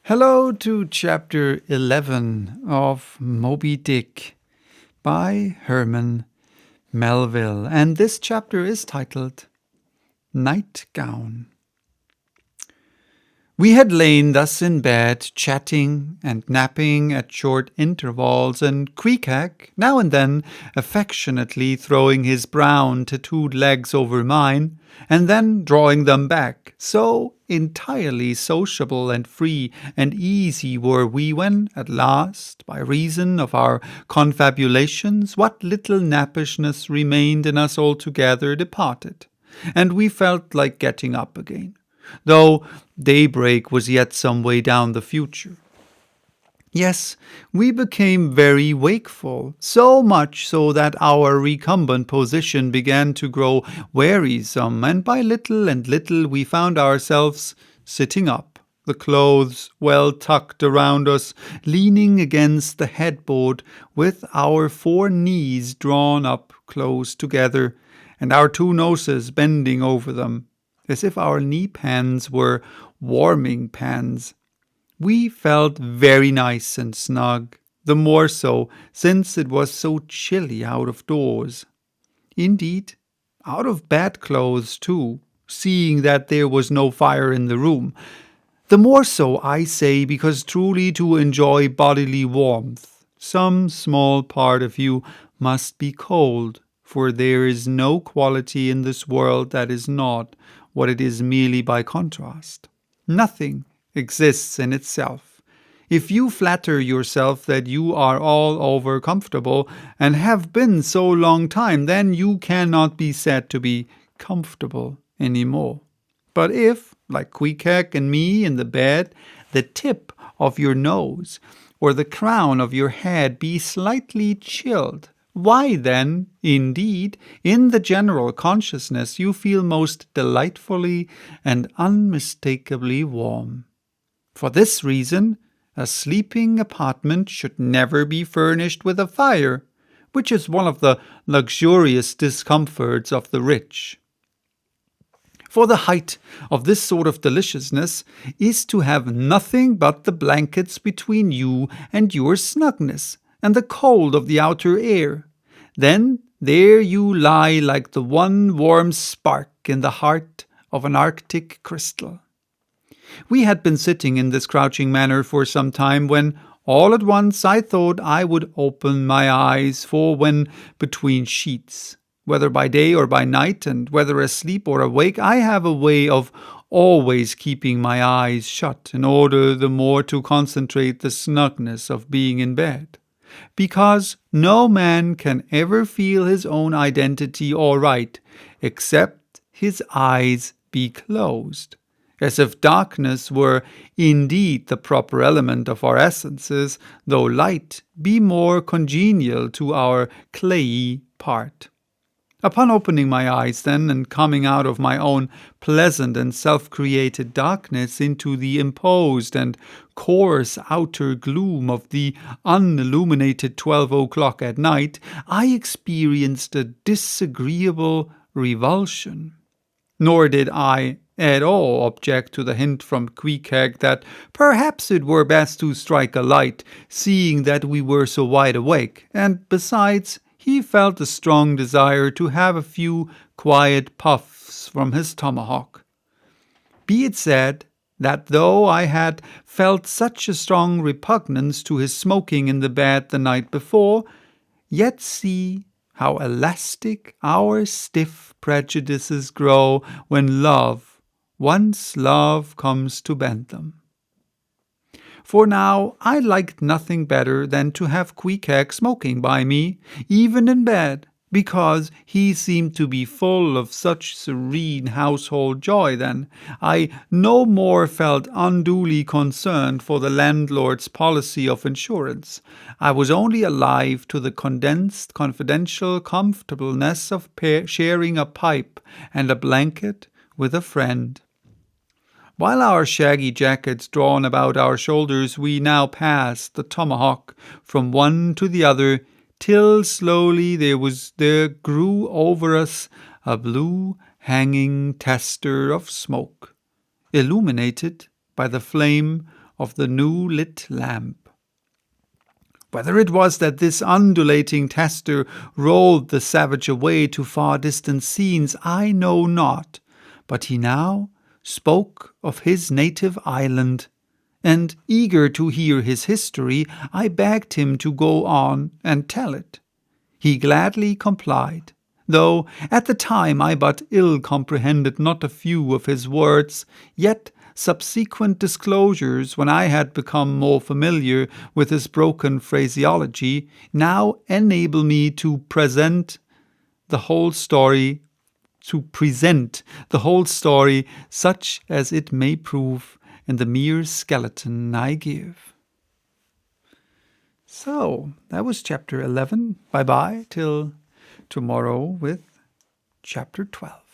Hello to chapter 11 of Moby Dick by Herman Melville, and this chapter is titled Nightgown. We had lain thus in bed, chatting and napping at short intervals, and Queequeg, now and then affectionately throwing his brown tattooed legs over mine, and then drawing them back. So entirely sociable and free and easy were we when, at last, by reason of our confabulations, what little nappishness remained in us altogether departed, and we felt like getting up again, though daybreak was yet some way down the future. Yes, we became very wakeful, so much so that our recumbent position began to grow wearisome, and by little and little we found ourselves sitting up, the clothes well tucked around us, leaning against the headboard, with our 4 knees drawn up close together, and our 2 noses bending over them, as if our knee pans were warming pans. We felt very nice and snug, the more so since it was so chilly out of doors. Indeed, out of bedclothes too, seeing that there was no fire in the room. The more so, I say, because truly to enjoy bodily warmth, some small part of you must be cold, for there is no quality in this world that is not what it is merely by contrast. Nothing exists in itself. If you flatter yourself that you are all over comfortable and have been so long time, then you cannot be said to be comfortable any more. But if, like Queequeg and me in the bed, the tip of your nose or the crown of your head be slightly chilled, why then, indeed, in the general consciousness you feel most delightfully and unmistakably warm. For this reason, a sleeping apartment should never be furnished with a fire, which is one of the luxurious discomforts of the rich. For the height of this sort of deliciousness is to have nothing but the blankets between you and your snugness, and the cold of the outer air. Then there you lie like the one warm spark in the heart of an Arctic crystal. We had been sitting in this crouching manner for some time, when all at once I thought I would open my eyes, for when between sheets, whether by day or by night, and whether asleep or awake, I have a way of always keeping my eyes shut in order the more to concentrate the snugness of being in bed. Because no man can ever feel his own identity aright, except his eyes be closed, as if darkness were indeed the proper element of our essences, though light be more congenial to our clayey part. Upon opening my eyes, then, and coming out of my own pleasant and self-created darkness into the imposed and coarse outer gloom of the unilluminated 12 o'clock at night, I experienced a disagreeable revulsion. Nor did I at all object to the hint from Queequeg that perhaps it were best to strike a light, seeing that we were so wide awake, and besides, he felt a strong desire to have a few quiet puffs from his tomahawk. Be it said that though I had felt such a strong repugnance to his smoking in the bed the night before, yet see how elastic our stiff prejudices grow when once love comes to bend them. For now I liked nothing better than to have Queequeg smoking by me, even in bed, because he seemed to be full of such serene household joy then. I no more felt unduly concerned for the landlord's policy of insurance. I was only alive to the condensed, confidential comfortableness of sharing a pipe and a blanket with a friend. While our shaggy jackets drawn about our shoulders, we now passed the tomahawk from one to the other, till slowly there grew over us a blue hanging tester of smoke, illuminated by the flame of the new lit lamp. Whether it was that this undulating tester rolled the savage away to far distant scenes, I know not, but he now spoke of his native island, and, eager to hear his history, I begged him to go on and tell it. He gladly complied, though at the time I but ill comprehended not a few of his words, yet subsequent disclosures, when I had become more familiar with his broken phraseology, now enable me to present the whole story such as it may prove in the mere skeleton I give. So, that was chapter 11. Bye-bye till tomorrow with chapter 12.